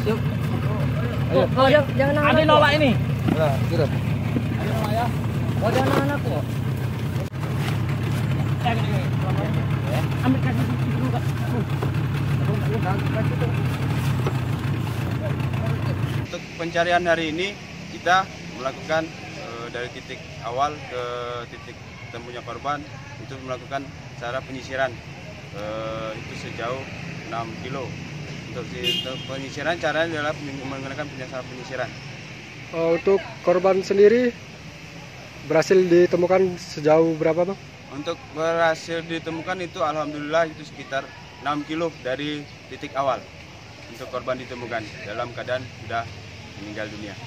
Yuk. Ayo. Oh, jangan anak. Ada nolak ini. Nah, turun. Ada nolak ya. Oh, jangan anakku. Ambil kasih dulu Kak. Untuk pencarian hari ini kita melakukan dari titik awal ke titik temunya korban itu melakukan cara penyisiran itu sejauh 6 kilo. Untuk penyisiran caranya adalah menggunakan penyisiran. Untuk korban sendiri berhasil ditemukan sejauh berapa, Bang? Untuk berhasil ditemukan itu alhamdulillah itu sekitar 6 kilo dari titik awal. Untuk korban ditemukan dalam keadaan sudah meninggal dunia.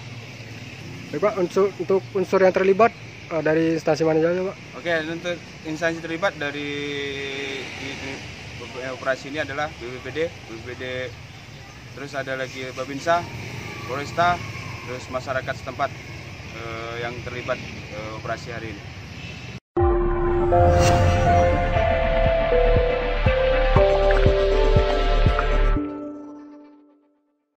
Baik, Pak, untuk unsur yang terlibat dari instansi mana saja, Pak? Oke, untuk instansi terlibat dari operasi ini adalah BPBD, terus ada lagi Babinsa, Polresta, terus masyarakat setempat yang terlibat operasi hari ini.